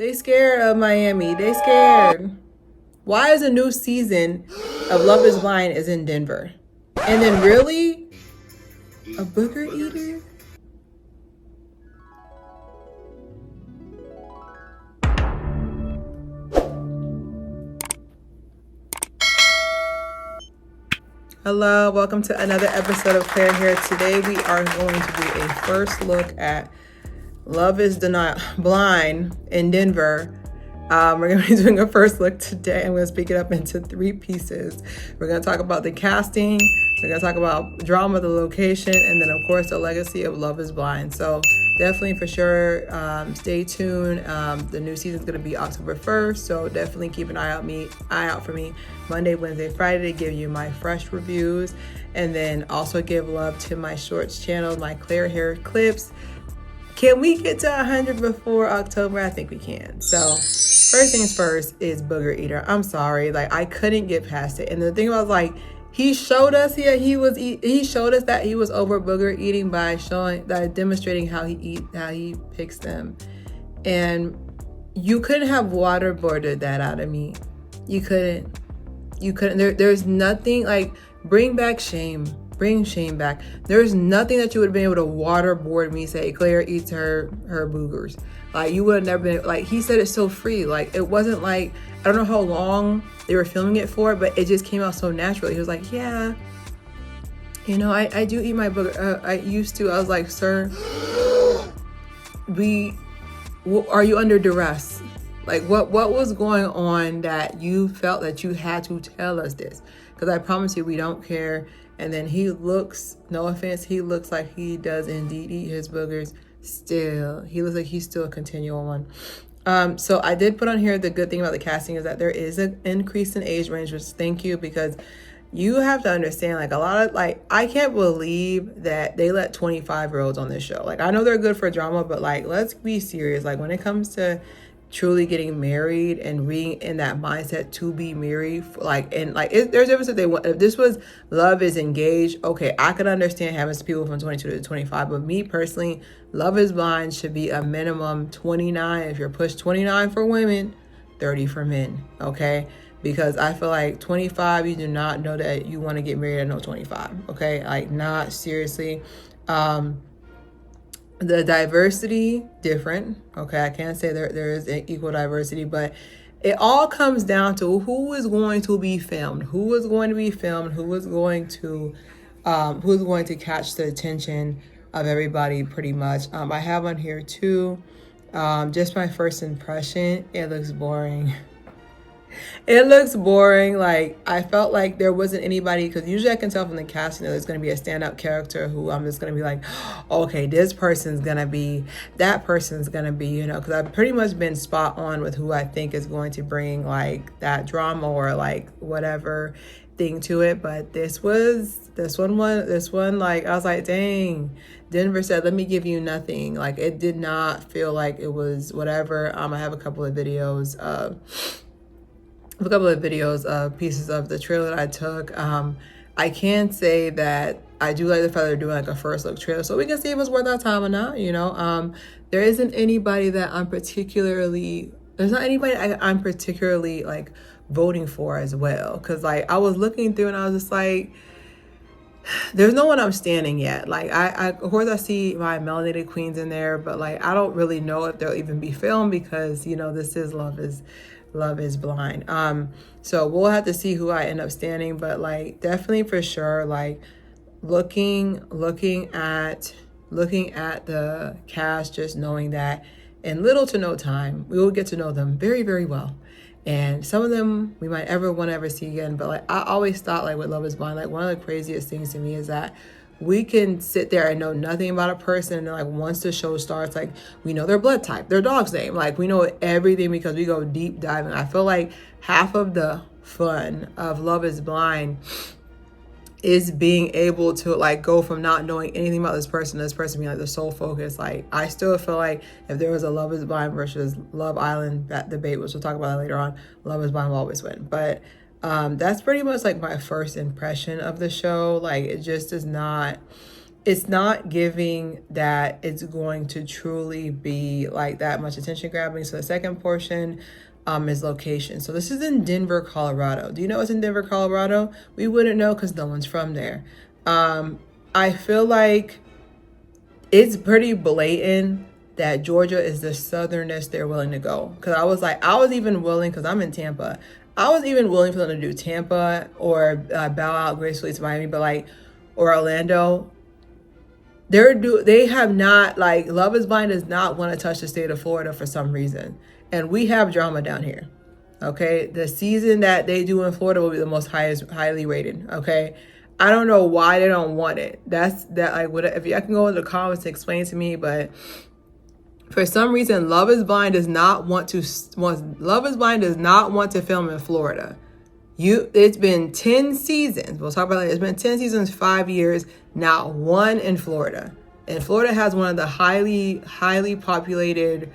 They scared of Miami. They scared. Why is a new season of Love is Blind is in Denver? And then really? A booger eater? Hello, welcome to another episode of Claire here. Today we are going to do a first look at Love is Blind in Denver. We're going to be doing a first look today. I'm going to speak it up into 3 pieces. We're going to talk about the casting, we're going to talk about drama, the location, and then of course the legacy of Love is Blind. So definitely for sure, stay tuned. The new season is going to be October 1st, so definitely keep an eye out for me Monday, Wednesday, Friday to give you my fresh reviews, and then also give love to my shorts channel, my Claire hair clips. Can we get to 100 before October? I think we can. So first things first is Booger Eater. I'm sorry, like I couldn't get past it. And the thing about like he showed us here he showed us that he was over booger eating by demonstrating how he picks them. And you couldn't have waterboarded that out of me. You couldn't. There's nothing like bring back shame. Bring shame back. There's nothing that you would have been able to waterboard me, say Claire eats her boogers. Like you would have never been, like he said it so free. Like it wasn't like, I don't know how long they were filming it for, but it just came out so naturally. He was like, yeah, you know, I do eat my booger. I used to. I was like, sir, are you under duress? Like what was going on that you felt that you had to tell us this? Because I promise you we don't care. And then he looks, no offense, he looks like he does indeed eat his boogers still. He looks like he's still a continual one. So I did put on here, the good thing about the casting is that there is an increase in age range, which thank you, because you have to understand, like a lot of, like, I can't believe that they let 25-year-olds on this show. Like I know they're good for drama, but like, let's be serious. Like when it comes to truly getting married and being in that mindset to be married, like, and like there's a difference if this was Love is Engaged, okay, I could understand having some people from 22 to 25, but me personally, Love is Blind should be a minimum 29. If you're pushed 29 for women, 30 for men, okay? Because I feel like 25, you do not know that you want to get married at no 25, okay? Like not seriously. The diversity different, okay? I can't say there is equal diversity, but it all comes down to who is going to be filmed, who is going to catch the attention of everybody, pretty much. I have on here too, just my first impression. It looks boring. It looks boring. Like I felt like there wasn't anybody, because usually I can tell from the casting that there's going to be a standout character who I'm just going to be like, okay, this person's going to be, that person's going to be, you know, because I've pretty much been spot on with who I think is going to bring like that drama or like whatever thing to it. But this one, like I was like, dang, Denver said, let me give you nothing. Like it did not feel like it was whatever. I have a couple of videos of pieces of the trailer that I took. I can say that I do like the fact that they're doing like a first look trailer, so we can see if it's worth our time or not, you know. There isn't anybody that I'm particularly like voting for as well, because like I was looking through and I was just like, there's no one I'm standing yet. Like I of course I see my melanated queens in there, but like I don't really know if they'll even be filmed, because you know this is Love is Blind. So we'll have to see who I end up standing, but like definitely for sure, like looking at the cast, just knowing that in little to no time we will get to know them very, very well. And some of them we might ever see again. But like I always thought, like with Love is Blind, like one of the craziest things to me is that we can sit there and know nothing about a person, and like once the show starts, like we know their blood type, their dog's name, like we know everything because we go deep diving. I feel like half of the fun of Love is Blind is being able to like go from not knowing anything about this person being like the sole focus. Like I still feel like if there was a Love is Blind versus Love Island debate, which we'll talk about that later on, Love is Blind will always win. But that's pretty much like my first impression of the show. Like it just does not it's not giving that it's going to truly be like that much attention grabbing. So the second portion is location. So this is in Denver, Colorado. Do you know what's in Denver, Colorado? We wouldn't know because no one's from there. I feel like it's pretty blatant that Georgia is the southernest they're willing to go. Because I was even willing, because I'm in Tampa, I was even willing for them to do Tampa or bow out gracefully to Miami, but like, or Orlando. They have not, like, Love is Blind does not want to touch the state of Florida for some reason. And we have drama down here. Okay. The season that they do in Florida will be the most highly rated. Okay. I don't know why they don't want it. If you can go in the comments and explain to me, but for some reason, Love is Blind does not want to film in Florida. It's been 10 seasons. We'll talk about it. It's been 10 seasons, 5 years, not one in Florida. And Florida has one of the highly populated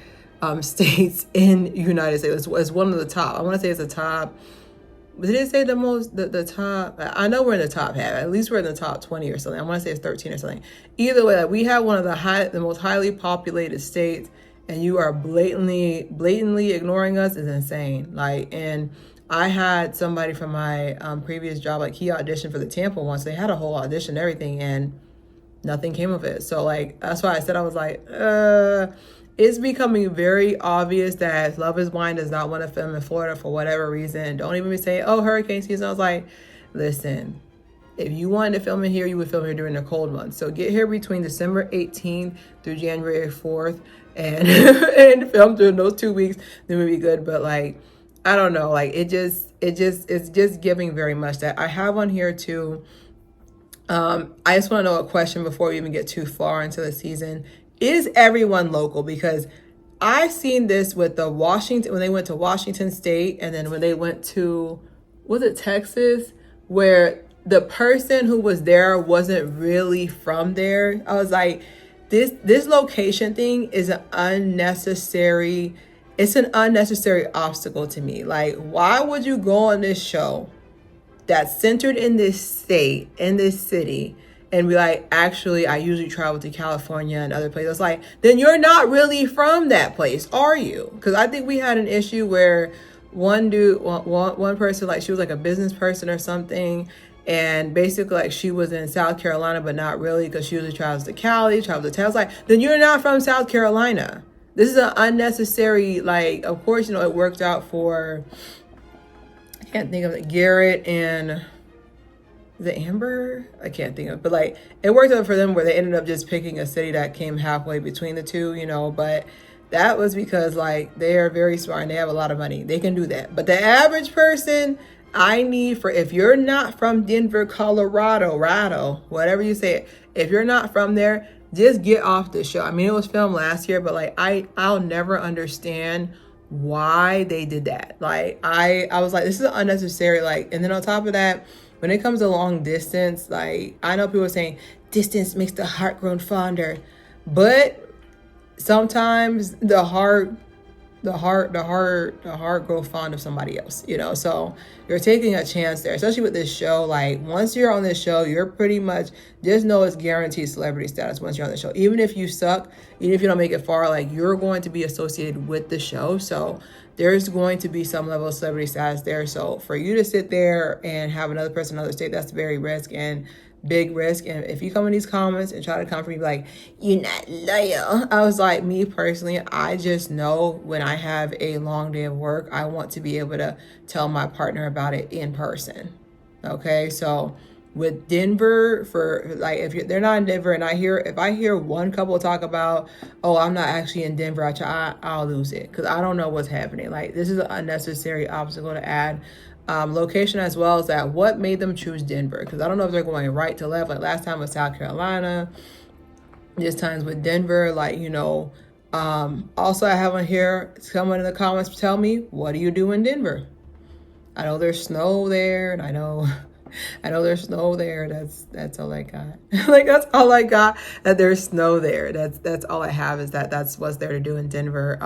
states in the United States. It's one of the top. I want to say it's the top. Did it say the top? I know we're in the top half. At least we're in the top 20 or something. I want to say it's 13 or something. Either way, we have one of the most highly populated states, and you are blatantly ignoring us is insane. Like, and I had somebody from my previous job, like, he auditioned for the Tampa one. So they had a whole audition and everything, and nothing came of it. So, like, that's why I said, I was like, it's becoming very obvious that Love is Blind does not want to film in Florida for whatever reason. Don't even say, oh, hurricane season. I was like, listen, if you wanted to film in here, you would film here during the cold months. So get here between December 18th through January 4th and and film during those 2 weeks, then we'd be good. But, like, I don't know, like, it's just giving very much that. I have on here too. I just want to know a question before we even get too far into the season. Is everyone local? Because I've seen this with when they went to Washington State, and then when they went to, was it Texas, where the person who was there wasn't really from there. I was like, this location thing is an unnecessary obstacle to me. Like, why would you go on this show that's centered in this state, in this city, and be like, actually, I usually travel to California and other places? Like, then you're not really from that place, are you? Because I think we had an issue where one person, like, she was like a business person or something, and basically, like, she was in South Carolina, but not really, because she usually travels to Cali, travels to Texas. Like, then you're not from South Carolina. This is an unnecessary, like, of course, it worked out for, I can't think of it, Garrett and the Amber? I can't think of it. But, like, it worked out for them where they ended up just picking a city that came halfway between the two, but that was because, like, they are very smart and they have a lot of money. They can do that. But the average person, if you're not from Denver, Colorado, whatever you say it, if you're not from there, just get off the show. I mean, it was filmed last year, but, like, I'll never understand why they did that. Like, I was like, this is unnecessary. Like, and then on top of that, when it comes to long distance, like, I know people are saying distance makes the heart grow fonder, but sometimes the heart grow fond of somebody else, so you're taking a chance there, especially with this show. Like, once you're on this show, you're pretty much, just know it's guaranteed celebrity status once you're on the show. Even if you suck, even if you don't make it far, like, you're going to be associated with the show, so there's going to be some level of celebrity status there. So for you to sit there and have another person in another state, that's very big risk. And if you come in these comments and try to come for me like, you're not loyal, I was like, me personally, I just know when I have a long day of work, I want to be able to tell my partner about it in person. Okay, so with Denver, for, like, if they're not in Denver, and if I hear one couple talk about, oh, I'm not actually in Denver, I'll lose it, because I don't know what's happening. Like, this is an unnecessary obstacle to add. Location as well as that. What made them choose Denver? Because I don't know if they're going right to left. Like, last time was South Carolina. This time's with Denver. Like, also I have on here, someone in the comments tell me, what do you do in Denver? I know there's snow there, and I know there's snow there. That's all I got. Like, that's all I got, that there's snow there. That's all I have, is that's what's there to do in Denver.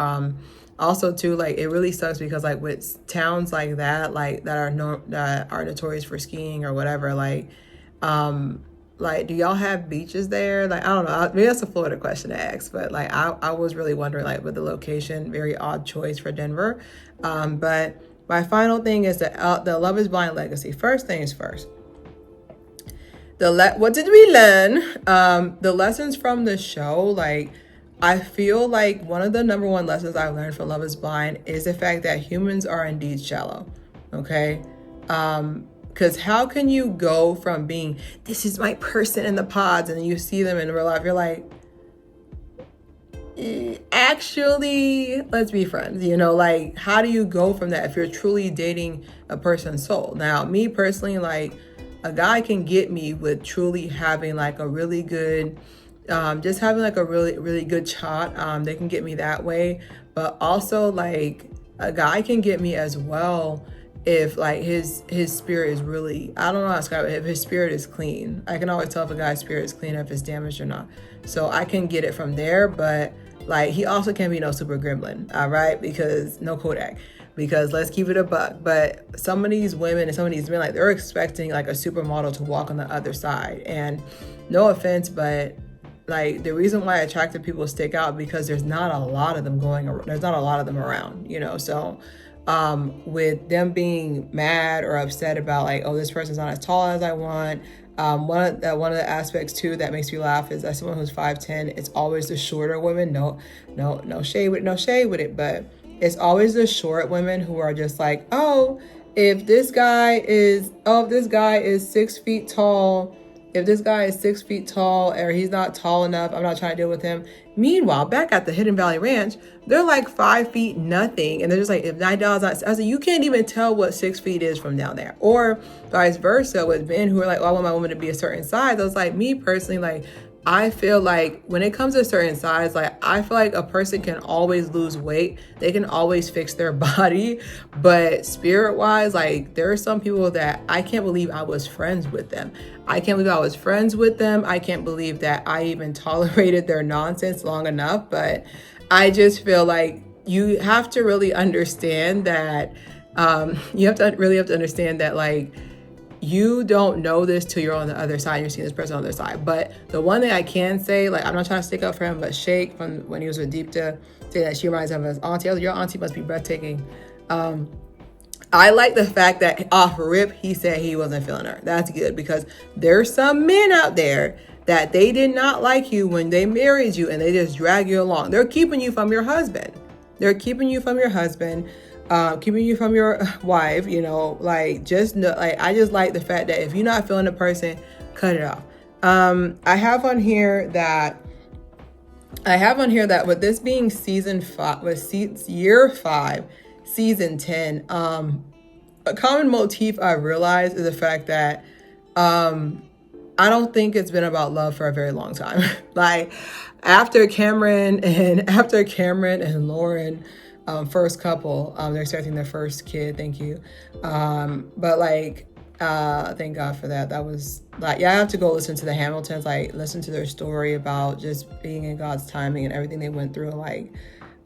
Also too, like, it really sucks because, like, with towns like that, like, that are notorious for skiing or whatever, like, like, do y'all have beaches there? Like, I don't know. Maybe that's a Florida question to ask, but like, I was really wondering, like, with the location, very odd choice for Denver. But my final thing is the Love is Blind legacy. First things first. What did we learn? The lessons from the show, like, I feel like one of the number one lessons I've learned from Love is Blind is the fact that humans are indeed shallow. Okay? Because how can you go from being, this is my person in the pods, and you see them in real life, you're like, actually, let's be friends, you know? Like, how do you go from that if you're truly dating a person's soul? Now, me personally, like, a guy can get me with truly having like a really good, just having like a really, really good shot. They can get me that way. But also, like, a guy can get me as well if like his spirit is really, I don't know how to describe it, if his spirit is clean. I can always tell if a guy's spirit is clean, if it's damaged or not. So I can get it from there, but like, he also can't be no super gremlin, all right? Because no Kodak. Because let's keep it a buck. But some of these women and some of these men, like, they're expecting like a supermodel to walk on the other side. And no offense, but like, the reason why attractive people stick out because there's not a lot of them there's not a lot of them around, you know? So with them being mad or upset about like, oh, this person's not as tall as I want. One of the aspects too that makes me laugh is that someone who's 5'10", it's always the shorter women. No shade with it, but it's always the short women who are just like, oh, if this guy is 6 feet tall, if this guy is 6 feet tall or he's not tall enough, I'm not trying to deal with him. Meanwhile, back at the Hidden Valley Ranch, they're like 5 feet nothing. And they're just like, if $9, I was like, you can't even tell what 6 feet is from down there. Or vice versa with men who are like, oh, I want my woman to be a certain size. I was like, me personally, like, I feel like when it comes to a certain size, like, I feel like a person can always lose weight. They can always fix their body. But spirit wise, like, there are some people that I can't believe I was friends with them. I can't believe I was friends with them. I can't believe that I even tolerated their nonsense long enough. But I just feel like you have to really understand that, you have to understand that, like, you don't know this till you're on the other side. You're seeing this person on the other side. But the one thing I can say, like, I'm not trying to stick up for him, but Shake, from when he was with Deepta, say that she reminds him of his auntie. I was like, your auntie must be breathtaking. I like the fact that off rip, he said he wasn't feeling her. That's good, because there's some men out there that they did not like you when they married you and they just drag you along. They're keeping you from your husband. Keeping you from your wife, you know, like, just know, like, I just like the fact that if you're not feeling the person, cut it off. I have on here that with this being season 5, with year 5, season 10, a common motif I realized is the fact that, I don't think it's been about love for a very long time. Like, after Cameron and Lauren, first couple, they're expecting their first kid. Thank you. But like, thank God for that. That was like, yeah, I have to go listen to the Hamiltons, like, listen to their story about just being in God's timing and everything they went through. Like,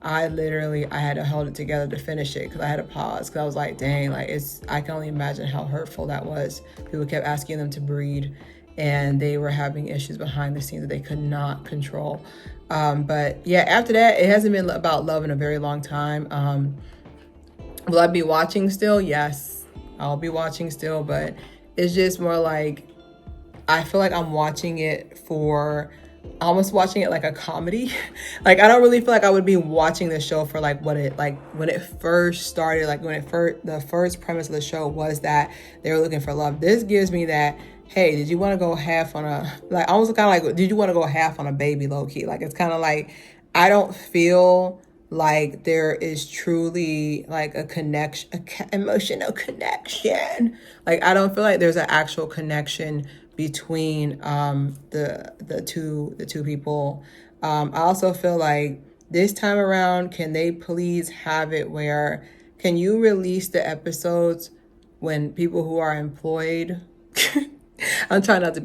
I had to hold it together to finish it because I had to pause because I was like, dang, like, I can only imagine how hurtful that was. People kept asking them to breed and they were having issues behind the scenes that they could not control. But yeah, after that, it hasn't been about love in a very long time. Will I be watching still? Yes, I'll be watching still, but it's just more like, I feel like I'm watching it almost watching it like a comedy. Like, I don't really feel like I would be watching the show for like when it first started, like the first premise of the show was that they were looking for love. This gives me that, hey, did you want to go half on almost kind of like, did you want to go half on a baby, low key? Like, it's kind of like, I don't feel like there is truly like a connection, emotional connection. Like, I don't feel like there's an actual connection between the two people. I also feel like this time around, can they please have it where, can you release the episodes when people who are employed I'm trying not to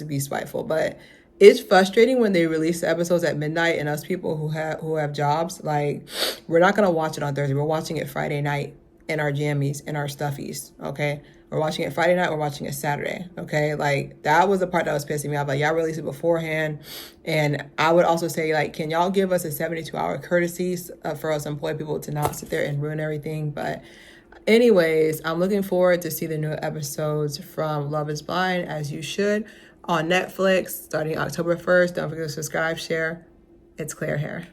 be spiteful, but it's frustrating when they release the episodes at midnight and us people who have jobs, like, we're not going to watch it on Thursday. We're watching it Friday night. in our jammies and our stuffies, okay? We're watching it Friday night, we're watching it Saturday, okay? Like, that was the part that was pissing me off. Like, y'all release it beforehand. And I would also say, like, can y'all give us a 72-hour courtesy for us employed people to not sit there and ruin everything? But anyways, I'm looking forward to see the new episodes from Love is Blind, as you should, on Netflix starting October 1st. Don't forget to subscribe, share. It's Claire here.